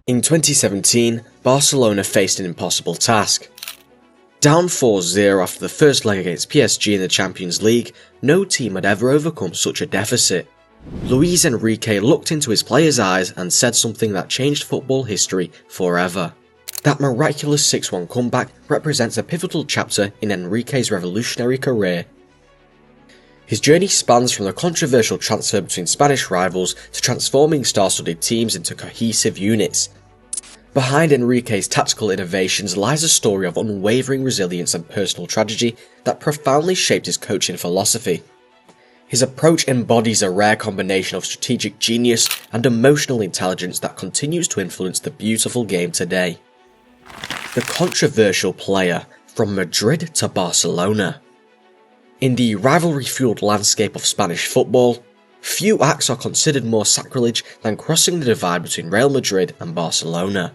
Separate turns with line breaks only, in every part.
In 2017, Barcelona faced an impossible task. Down 4-0 after the first leg against PSG in the Champions League, no team had ever overcome such a deficit. Luis Enrique looked into his players' eyes and said something that changed football history forever. That miraculous 6-1 comeback represents a pivotal chapter in Enrique's revolutionary career. His journey spans from the controversial transfer between Spanish rivals to transforming star-studded teams into cohesive units. Behind Enrique's tactical innovations lies a story of unwavering resilience and personal tragedy that profoundly shaped his coaching philosophy. His approach embodies a rare combination of strategic genius and emotional intelligence that continues to influence the beautiful game today. The controversial player from Madrid to Barcelona. In the rivalry-fueled landscape of Spanish football, few acts are considered more sacrilege than crossing the divide between Real Madrid and Barcelona.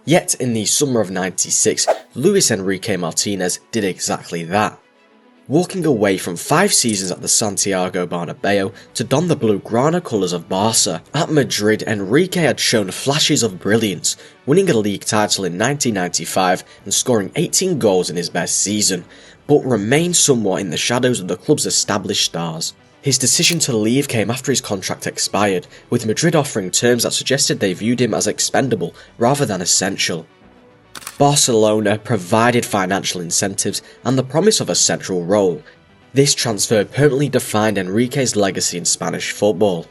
Yet in the summer of '96, Luis Enrique Martinez did exactly that. Walking away from 5 seasons at the Santiago Bernabeu to don the blaugrana colours of Barca. At Madrid, Enrique had shown flashes of brilliance, winning a league title in 1995 and scoring 18 goals in his best season, but remained somewhat in the shadows of the club's established stars. His decision to leave came after his contract expired, with Madrid offering terms that suggested they viewed him as expendable rather than essential. Barcelona provided financial incentives and the promise of a central role. This transfer permanently defined Enrique's legacy in Spanish football.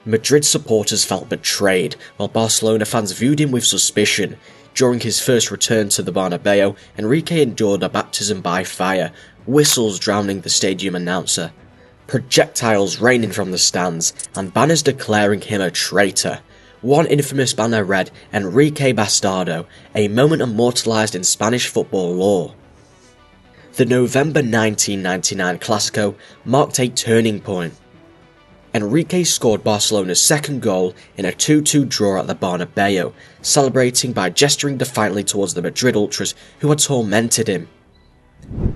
Madrid supporters felt betrayed, while Barcelona fans viewed him with suspicion. During his first return to the Bernabeu, Enrique endured a baptism by fire, whistles drowning the stadium announcer, projectiles raining from the stands, and banners declaring him a traitor. One infamous banner read, "Enrique Bastardo," a moment immortalised in Spanish football lore. The November 1999 Clásico marked a turning point. Enrique scored Barcelona's second goal in a 2-2 draw at the Bernabeu, celebrating by gesturing defiantly towards the Madrid ultras who had tormented him.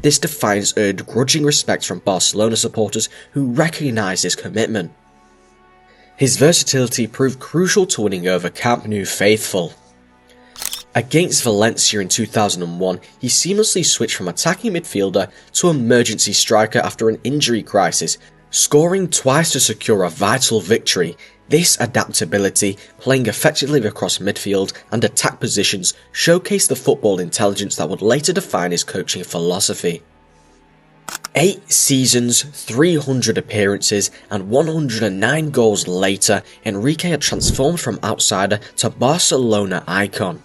This defiance earned grudging respect from Barcelona supporters who recognised his commitment. His versatility proved crucial to winning over Camp Nou faithful. Against Valencia in 2001, he seamlessly switched from attacking midfielder to emergency striker after an injury crisis, scoring twice to secure a vital victory. This adaptability, playing effectively across midfield and attack positions, showcased the football intelligence that would later define his coaching philosophy. 8 seasons, 300 appearances, and 109 goals later, Enrique had transformed from outsider to Barcelona icon.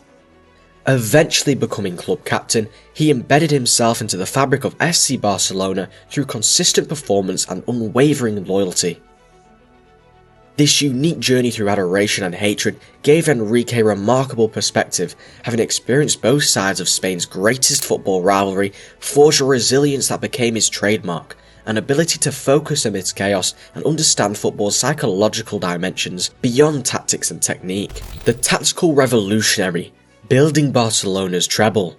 Eventually becoming club captain, he embedded himself into the fabric of FC Barcelona through consistent performance and unwavering loyalty. This unique journey through adoration and hatred gave Enrique remarkable perspective, having experienced both sides of Spain's greatest football rivalry, forged a resilience that became his trademark, an ability to focus amidst chaos and understand football's psychological dimensions beyond tactics and technique. The tactical revolutionary, building Barcelona's treble.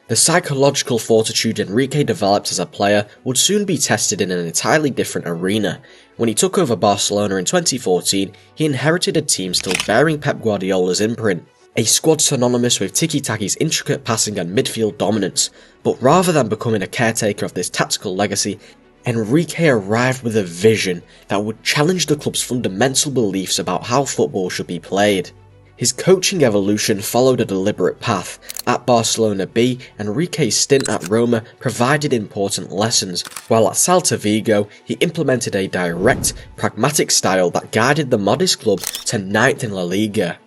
The psychological fortitude Enrique developed as a player would soon be tested in an entirely different arena. When he took over Barcelona in 2014, he inherited a team still bearing Pep Guardiola's imprint, a squad synonymous with tiki-taki's intricate passing and midfield dominance. But rather than becoming a caretaker of this tactical legacy, Enrique arrived with a vision that would challenge the club's fundamental beliefs about how football should be played. His coaching evolution followed a deliberate path. At Barcelona B, Enrique's stint at Roma provided important lessons, while at Celta Vigo he implemented a direct, pragmatic style that guided the modest club to 9th in La Liga.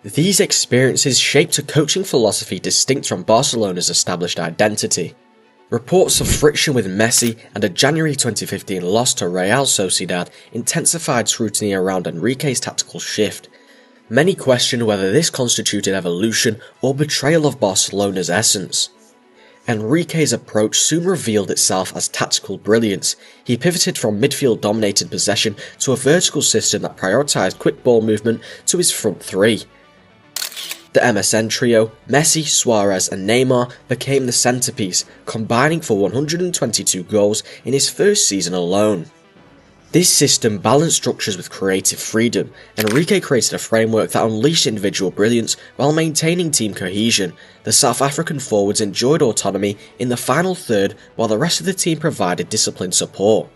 These experiences shaped a coaching philosophy distinct from Barcelona's established identity. Reports of friction with Messi and a January 2015 loss to Real Sociedad intensified scrutiny around Enrique's tactical shift. Many questioned whether this constituted evolution or betrayal of Barcelona's essence. Enrique's approach soon revealed itself as tactical brilliance. He pivoted from midfield-dominated possession to a vertical system that prioritised quick ball movement to his front three. The MSN trio, Messi, Suarez and Neymar, became the centrepiece, combining for 122 goals in his first season alone. This system balanced structures with creative freedom. Enrique created a framework that unleashed individual brilliance while maintaining team cohesion. The South African forwards enjoyed autonomy in the final third while the rest of the team provided disciplined support.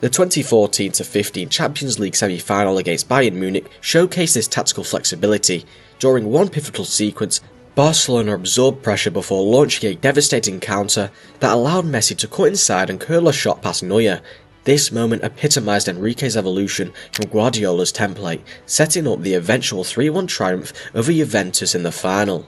The 2014-15 Champions League semi-final against Bayern Munich showcased this tactical flexibility. During one pivotal sequence, Barcelona absorbed pressure before launching a devastating counter that allowed Messi to cut inside and curl a shot past Neuer. This moment epitomised Enrique's evolution from Guardiola's template, setting up the eventual 3-1 triumph over Juventus in the final.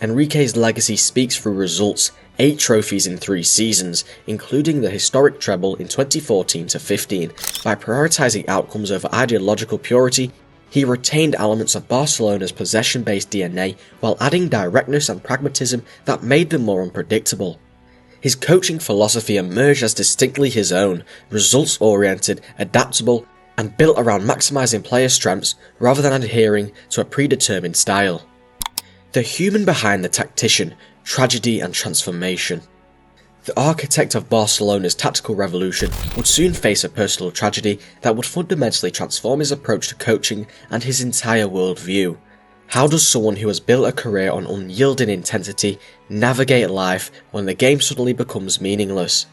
Enrique's legacy speaks through results: 8 trophies in 3 seasons, including the historic treble in 2014-15. By prioritising outcomes over ideological purity, he retained elements of Barcelona's possession-based DNA while adding directness and pragmatism that made them more unpredictable. His coaching philosophy emerged as distinctly his own, results-oriented, adaptable, and built around maximising player strengths rather than adhering to a predetermined style. The human behind the tactician, tragedy and transformation. The architect of Barcelona's tactical revolution would soon face a personal tragedy that would fundamentally transform his approach to coaching and his entire worldview. How does someone who has built a career on unyielding intensity navigate life when the game suddenly becomes meaningless?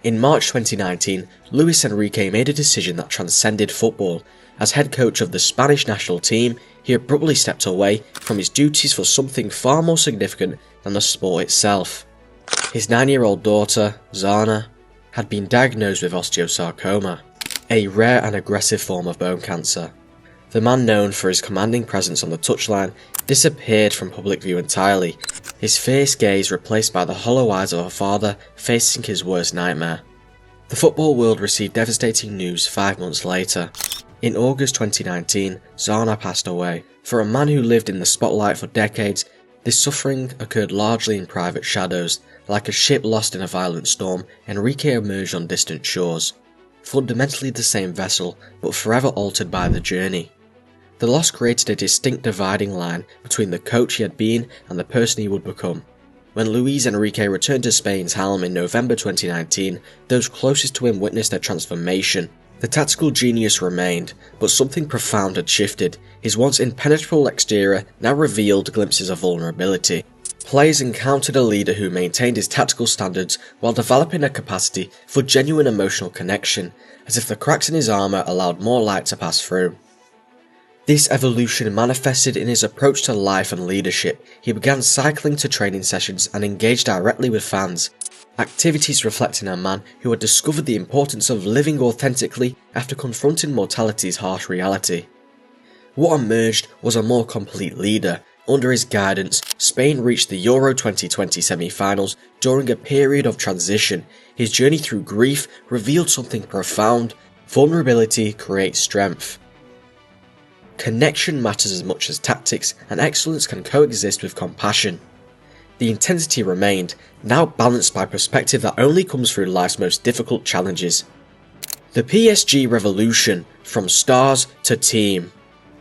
In March 2019, Luis Enrique made a decision that transcended football. As head coach of the Spanish national team, he abruptly stepped away from his duties for something far more significant than the sport itself. His 9-year-old daughter, Zana, had been diagnosed with osteosarcoma, a rare and aggressive form of bone cancer. The man, known for his commanding presence on the touchline, disappeared from public view entirely, his fierce gaze replaced by the hollow eyes of a father facing his worst nightmare. The football world received devastating news 5 months later. In August 2019, Zana passed away. For a man who lived in the spotlight for decades, this suffering occurred largely in private shadows. Like a ship lost in a violent storm, Enrique emerged on distant shores. Fundamentally the same vessel, but forever altered by the journey. The loss created a distinct dividing line between the coach he had been and the person he would become. When Luis Enrique returned to Spain's helm in November 2019, those closest to him witnessed a transformation. The tactical genius remained, but something profound had shifted. His once impenetrable exterior now revealed glimpses of vulnerability. Players encountered a leader who maintained his tactical standards while developing a capacity for genuine emotional connection, as if the cracks in his armour allowed more light to pass through. This evolution manifested in his approach to life and leadership. He began cycling to training sessions and engaged directly with fans, activities reflecting a man who had discovered the importance of living authentically after confronting mortality's harsh reality. What emerged was a more complete leader. Under his guidance, Spain reached the Euro 2020 semi-finals during a period of transition. His journey through grief revealed something profound: vulnerability creates strength. Connection matters as much as tactics, and excellence can coexist with compassion. The intensity remained, now balanced by perspective that only comes through life's most difficult challenges. The PSG revolution, from stars to team.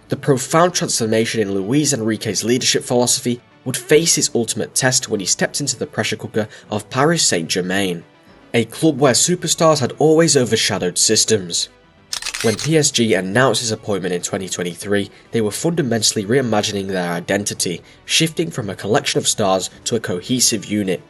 The profound transformation in Luis Enrique's leadership philosophy would face its ultimate test when he stepped into the pressure cooker of Paris Saint-Germain, a club where superstars had always overshadowed systems. When PSG announced his appointment in 2023, they were fundamentally reimagining their identity, shifting from a collection of stars to a cohesive unit.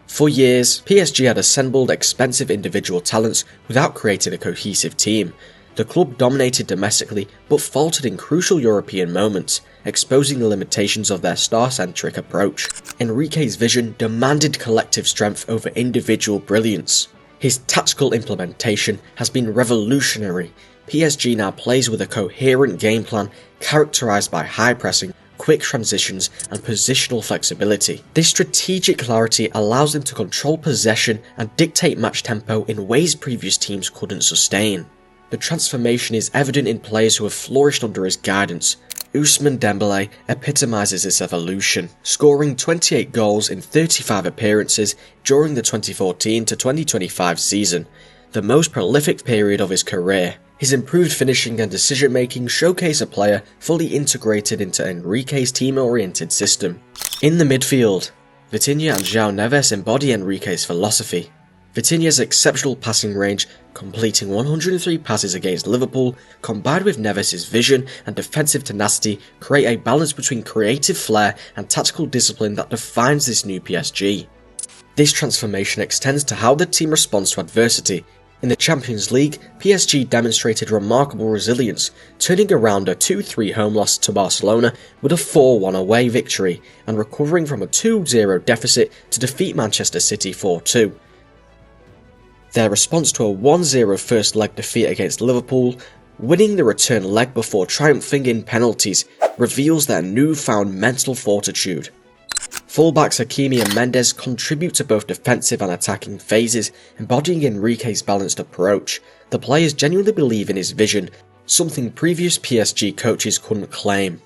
For years, PSG had assembled expensive individual talents without creating a cohesive team. The club dominated domestically but faltered in crucial European moments, exposing the limitations of their star-centric approach. Enrique's vision demanded collective strength over individual brilliance. His tactical implementation has been revolutionary. PSG now plays with a coherent game plan characterised by high pressing, quick transitions and positional flexibility. This strategic clarity allows them to control possession and dictate match tempo in ways previous teams couldn't sustain. The transformation is evident in players who have flourished under his guidance. Ousmane Dembélé epitomises this evolution, scoring 28 goals in 35 appearances during the 2014-2025 season, the most prolific period of his career. His improved finishing and decision-making showcase a player fully integrated into Enrique's team-oriented system. In the midfield, Vitinha and João Neves embody Enrique's philosophy. Vitinha's exceptional passing range, completing 103 passes against Liverpool, combined with Neves' vision and defensive tenacity, create a balance between creative flair and tactical discipline that defines this new PSG. This transformation extends to how the team responds to adversity. In the Champions League, PSG demonstrated remarkable resilience, turning around a 2-3 home loss to Barcelona with a 4-1 away victory, and recovering from a 2-0 deficit to defeat Manchester City 4-2. Their response to a 1-0 first leg defeat against Liverpool, winning the return leg before triumphing in penalties, reveals their newfound mental fortitude. Fullbacks Hakimi and Mendes contribute to both defensive and attacking phases, embodying Enrique's balanced approach. The players genuinely believe in his vision, something previous PSG coaches couldn't claim.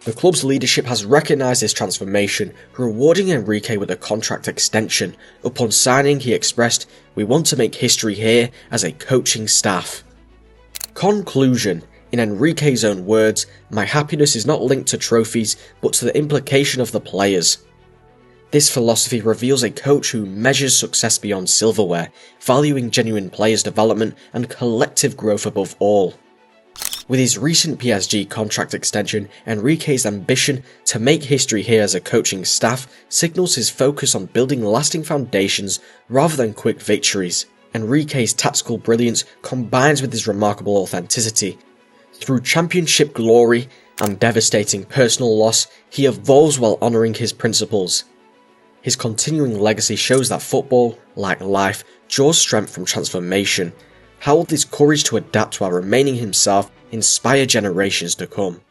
The club's leadership has recognised this transformation, rewarding Enrique with a contract extension. Upon signing, he expressed, "We want to make history here as a coaching staff." Conclusion. In Enrique's own words, "My happiness is not linked to trophies, but to the implication of the players." This philosophy reveals a coach who measures success beyond silverware, valuing genuine players' development and collective growth above all. With his recent PSG contract extension, Enrique's ambition to make history here as a coaching staff signals his focus on building lasting foundations rather than quick victories. Enrique's tactical brilliance combines with his remarkable authenticity. Through championship glory and devastating personal loss, he evolves while honouring his principles. His continuing legacy shows that football, like life, draws strength from transformation. How will this courage to adapt while remaining himself inspire generations to come?